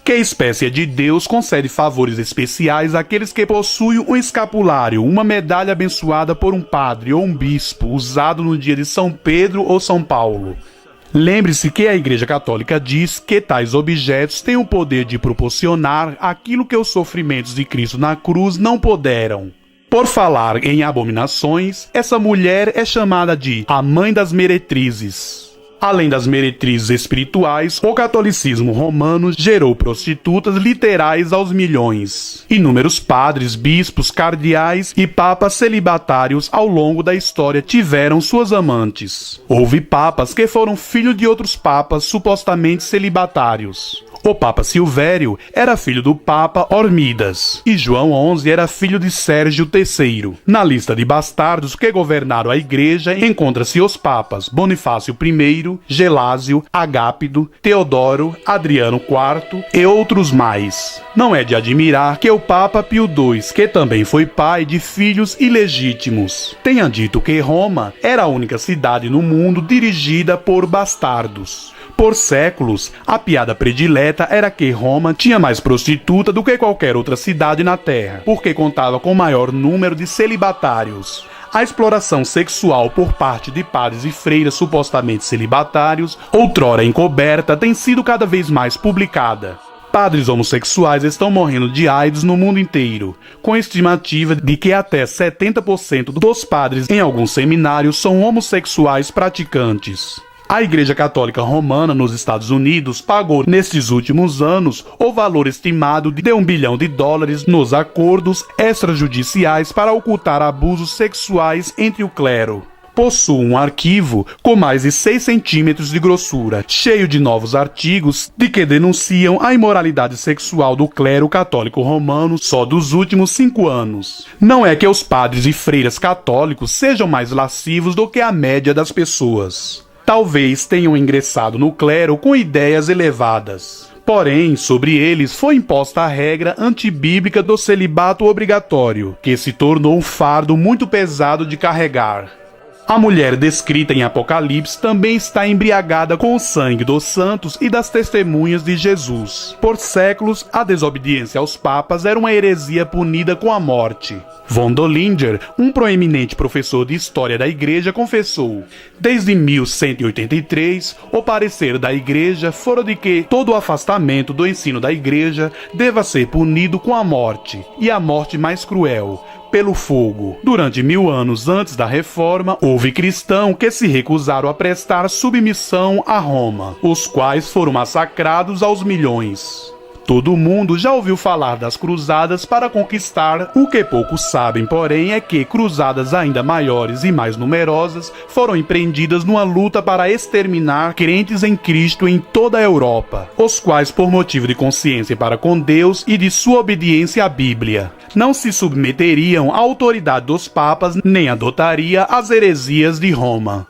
Que espécie de Deus concede favores especiais àqueles que possuem um escapulário, uma medalha abençoada por um padre ou um bispo, usado no dia de São Pedro ou São Paulo? Lembre-se que a Igreja Católica diz que tais objetos têm o poder de proporcionar aquilo que os sofrimentos de Cristo na cruz não puderam. Por falar em abominações, essa mulher é chamada de a mãe das meretrizes. Além das meretrizes espirituais, o catolicismo romano gerou prostitutas literais aos milhões. Inúmeros padres, bispos, cardeais e papas celibatários ao longo da história tiveram suas amantes. Houve papas que foram filhos de outros papas supostamente celibatários. O Papa Silvério era filho do Papa Hormidas, e João XI era filho de Sérgio III. Na lista de bastardos que governaram a Igreja encontra-se os papas Bonifácio I, Gelásio, Agápido, Teodoro, Adriano IV e outros mais. Não é de admirar que o Papa Pio II, que também foi pai de filhos ilegítimos, tenha dito que Roma era a única cidade no mundo dirigida por bastardos. Por séculos, a piada predileta era que Roma tinha mais prostituta do que qualquer outra cidade na Terra, porque contava com maior número de celibatários. A exploração sexual por parte de padres e freiras supostamente celibatários, outrora encoberta, tem sido cada vez mais publicada. Padres homossexuais estão morrendo de AIDS no mundo inteiro, com estimativa de que até 70% dos padres em alguns seminários são homossexuais praticantes. A Igreja Católica Romana nos Estados Unidos pagou nestes últimos anos o valor estimado de $1 bilhão nos acordos extrajudiciais para ocultar abusos sexuais entre o clero. Possui um arquivo com mais de 6 centímetros de grossura, cheio de novos artigos de que denunciam a imoralidade sexual do clero católico romano só dos últimos 5 anos. Não é que os padres e freiras católicos sejam mais lascivos do que a média das pessoas. Talvez tenham ingressado no clero com ideias elevadas. Porém, sobre eles foi imposta a regra antibíblica do celibato obrigatório, que se tornou um fardo muito pesado de carregar. A mulher descrita em Apocalipse também está embriagada com o sangue dos santos e das testemunhas de Jesus. Por séculos, a desobediência aos papas era uma heresia punida com a morte. Von Dollinger, um proeminente professor de história da Igreja, confessou: desde 1183, o parecer da Igreja fora de que todo o afastamento do ensino da Igreja deva ser punido com a morte, e a morte mais cruel, pelo fogo. Durante 1000 anos antes da Reforma, houve cristãos que se recusaram a prestar submissão a Roma, os quais foram massacrados aos milhões. Todo mundo já ouviu falar das cruzadas para conquistar. O que poucos sabem, porém, é que cruzadas ainda maiores e mais numerosas foram empreendidas numa luta para exterminar crentes em Cristo em toda a Europa, os quais, por motivo de consciência para com Deus e de sua obediência à Bíblia, não se submeteriam à autoridade dos papas nem adotaria as heresias de Roma.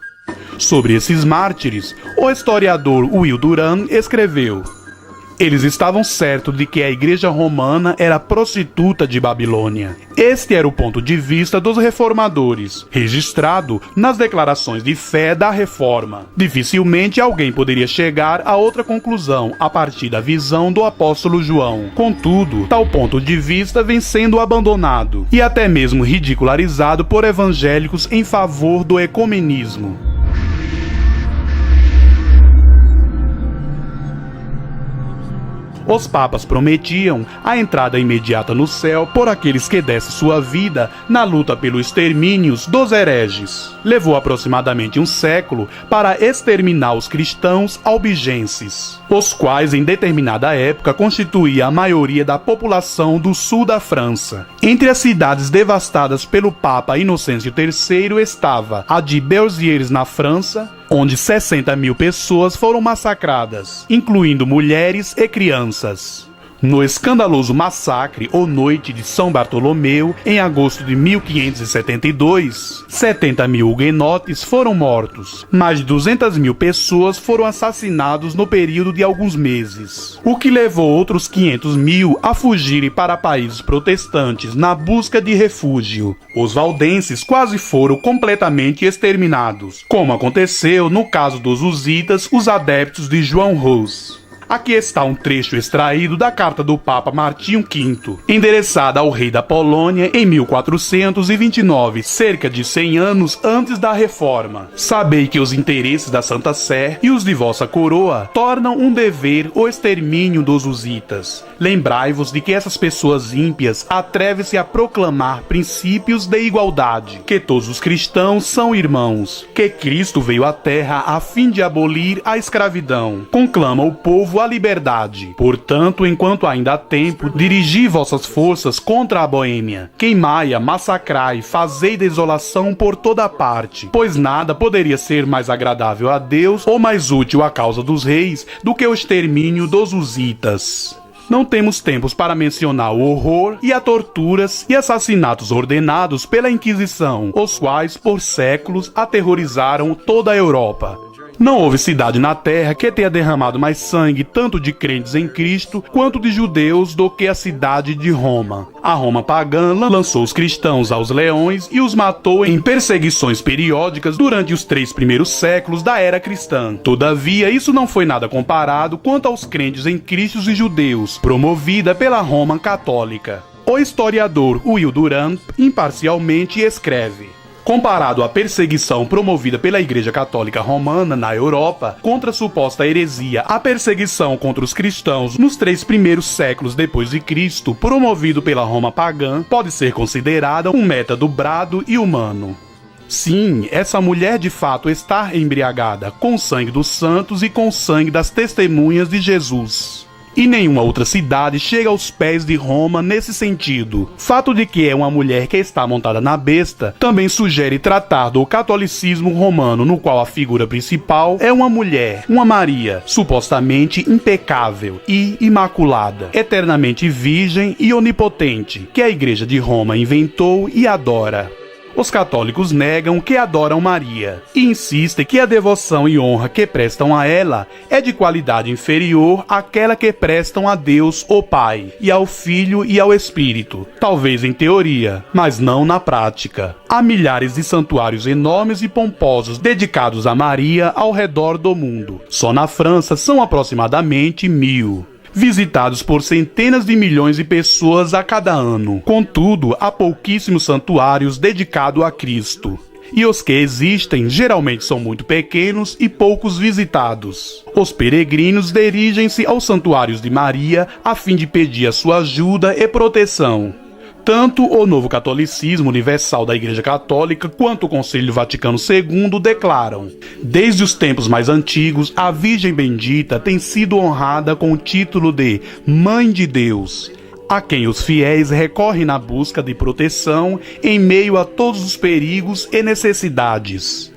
Sobre esses mártires, o historiador Will Durant escreveu: eles estavam certos de que a Igreja Romana era prostituta de Babilônia. Este era o ponto de vista dos reformadores, registrado nas declarações de fé da Reforma. Dificilmente alguém poderia chegar a outra conclusão a partir da visão do apóstolo João. Contudo, tal ponto de vista vem sendo abandonado e até mesmo ridicularizado por evangélicos em favor do ecumenismo. Os papas prometiam a entrada imediata no céu por aqueles que dessem sua vida na luta pelo extermínio dos hereges. Levou aproximadamente um século para exterminar os cristãos albigenses, os quais em determinada época constituíam a maioria da população do sul da França. Entre as cidades devastadas pelo Papa Inocêncio III estava a de Béziers na França, onde 60.000 pessoas foram massacradas, incluindo mulheres e crianças. No escandaloso massacre ou Noite de São Bartolomeu, em agosto de 1572, 70.000 huguenotes foram mortos. Mais de 200.000 pessoas foram assassinadas no período de alguns meses, o que levou outros 500.000 a fugirem para países protestantes na busca de refúgio. Os valdenses quase foram completamente exterminados, como aconteceu no caso dos hussitas, os adeptos de João Rous. Aqui está um trecho extraído da carta do Papa Martinho V, endereçada ao rei da Polônia em 1429, cerca de 100 anos antes da Reforma. Sabei que os interesses da Santa Sé e os de vossa coroa tornam um dever o extermínio dos hussitas. Lembrai-vos de que essas pessoas ímpias atrevem-se a proclamar princípios de igualdade, que todos os cristãos são irmãos, que Cristo veio à terra a fim de abolir a escravidão. Conclama o povo a liberdade. Portanto, enquanto ainda há tempo, dirigi vossas forças contra a Boêmia. Queimai-a, massacrai, fazei desolação por toda parte, pois nada poderia ser mais agradável a Deus ou mais útil à causa dos reis do que o extermínio dos hussitas. Não temos tempos para mencionar o horror e as torturas e assassinatos ordenados pela Inquisição, os quais, por séculos, aterrorizaram toda a Europa. Não houve cidade na terra que tenha derramado mais sangue tanto de crentes em Cristo quanto de judeus do que a cidade de Roma. A Roma pagã lançou os cristãos aos leões e os matou em perseguições periódicas durante os 3 primeiros séculos da era cristã. Todavia, isso não foi nada comparado quanto aos crentes em Cristo e judeus, promovida pela Roma católica. O historiador Will Durant imparcialmente escreve: comparado à perseguição promovida pela Igreja Católica Romana na Europa contra a suposta heresia, a perseguição contra os cristãos nos 3 primeiros séculos depois de Cristo, promovido pela Roma pagã, pode ser considerada um método brado e humano. Sim, essa mulher de fato está embriagada com o sangue dos santos e com o sangue das testemunhas de Jesus. E nenhuma outra cidade chega aos pés de Roma nesse sentido. Fato de que é uma mulher que está montada na besta também sugere tratar do catolicismo romano, no qual a figura principal é uma mulher, uma Maria, supostamente impecável e imaculada, eternamente virgem e onipotente, que a Igreja de Roma inventou e adora. Os católicos negam que adoram Maria e insistem que a devoção e honra que prestam a ela é de qualidade inferior àquela que prestam a Deus, o Pai, e ao Filho e ao Espírito, talvez em teoria, mas não na prática. Há milhares de santuários enormes e pomposos dedicados a Maria ao redor do mundo. Só na França são aproximadamente 1000. Visitados por centenas de milhões de pessoas a cada ano. Contudo, há pouquíssimos santuários dedicados a Cristo. E os que existem geralmente são muito pequenos e poucos visitados. Os peregrinos dirigem-se aos santuários de Maria a fim de pedir a sua ajuda e proteção. Tanto o Novo Catolicismo Universal da Igreja Católica quanto o Concílio Vaticano II declaram: desde os tempos mais antigos, a Virgem Bendita tem sido honrada com o título de Mãe de Deus, a quem os fiéis recorrem na busca de proteção em meio a todos os perigos e necessidades.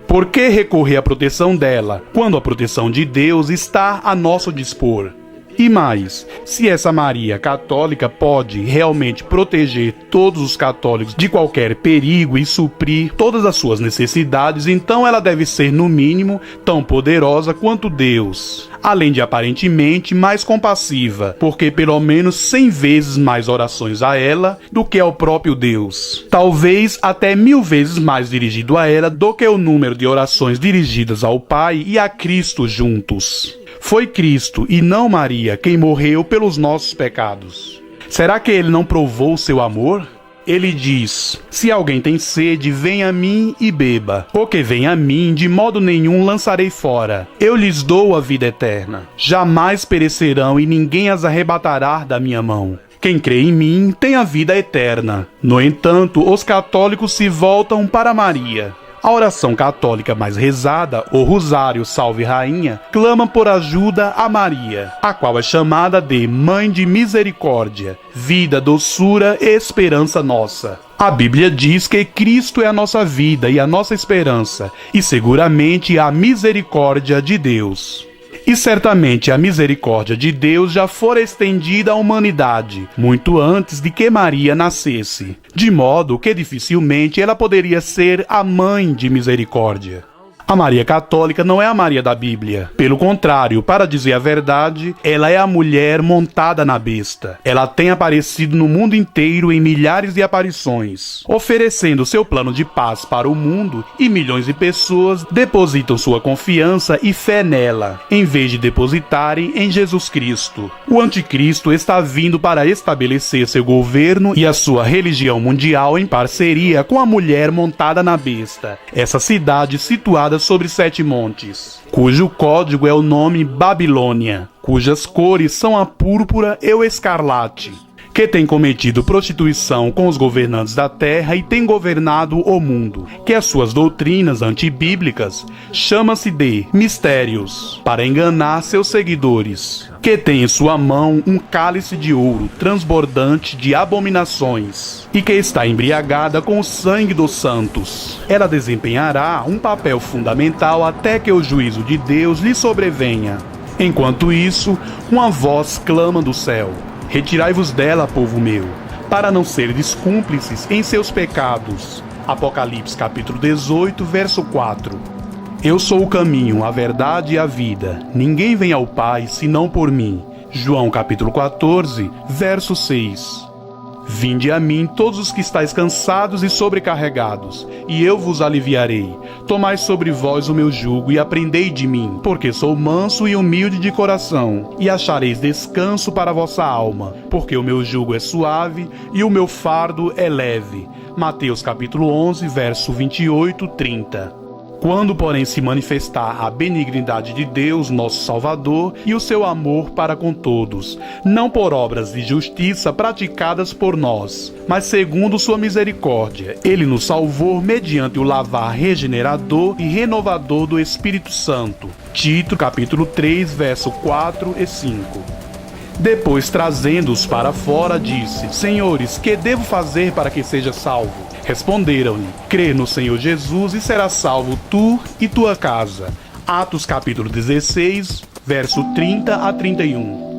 Por que recorrer à proteção dela, quando a proteção de Deus está a nosso dispor? E mais, se essa Maria católica pode realmente proteger todos os católicos de qualquer perigo e suprir todas as suas necessidades, então ela deve ser, no mínimo, tão poderosa quanto Deus, além de aparentemente mais compassiva, porque pelo menos 100 vezes mais orações a ela do que ao próprio Deus. Talvez até 1000 vezes mais dirigido a ela do que o número de orações dirigidas ao Pai e a Cristo juntos. Foi Cristo, e não Maria, quem morreu pelos nossos pecados. Será que ele não provou seu amor? Ele diz: se alguém tem sede, venha a mim e beba. O que vem a mim, de modo nenhum lançarei fora. Eu lhes dou a vida eterna. Jamais perecerão e ninguém as arrebatará da minha mão. Quem crê em mim tem a vida eterna. No entanto, os católicos se voltam para Maria. A oração católica mais rezada, o Rosário Salve Rainha, clama por ajuda a Maria, a qual é chamada de Mãe de Misericórdia, vida, doçura e esperança nossa. A Bíblia diz que Cristo é a nossa vida e a nossa esperança, e seguramente a misericórdia de Deus. E certamente a misericórdia de Deus já fora estendida à humanidade, muito antes de que Maria nascesse, de modo que dificilmente ela poderia ser a mãe de misericórdia. A Maria Católica não é a Maria da Bíblia. Pelo contrário, para dizer a verdade, ela é a mulher montada na besta. Ela tem aparecido no mundo inteiro em milhares de aparições, oferecendo seu plano de paz para o mundo, e milhões de pessoas depositam sua confiança e fé nela, em vez de depositarem em Jesus Cristo. O anticristo está vindo para estabelecer seu governo e a sua religião mundial em parceria com a mulher montada na besta, essa cidade situada sobre 7 montes, cujo código é o nome Babilônia, cujas cores são a púrpura e o escarlate, que tem cometido prostituição com os governantes da terra e tem governado o mundo, que as suas doutrinas antibíblicas chama-se de mistérios, para enganar seus seguidores, que tem em sua mão um cálice de ouro transbordante de abominações, e que está embriagada com o sangue dos santos. Ela desempenhará um papel fundamental até que o juízo de Deus lhe sobrevenha. Enquanto isso, uma voz clama do céu: retirai-vos dela, povo meu, para não serdes cúmplices em seus pecados. Apocalipse capítulo 18, verso 4. Eu sou o caminho, a verdade e a vida. Ninguém vem ao Pai senão por mim. João capítulo 14, verso 6. Vinde a mim todos os que estáis cansados e sobrecarregados, e eu vos aliviarei. Tomai sobre vós o meu jugo e aprendei de mim, porque sou manso e humilde de coração, e achareis descanso para a vossa alma, porque o meu jugo é suave e o meu fardo é leve. Mateus capítulo 11, verso 28-30. Quando, porém, se manifestar a benignidade de Deus, nosso Salvador, e o seu amor para com todos, não por obras de justiça praticadas por nós, mas segundo sua misericórdia, ele nos salvou mediante o lavar regenerador e renovador do Espírito Santo. Tito, capítulo 3, verso 4 e 5. Depois, trazendo-os para fora, disse: Senhores, que devo fazer para que seja salvo? Responderam-lhe: crê no Senhor Jesus e serás salvo tu e tua casa. Atos capítulo 16, verso 30 a 31.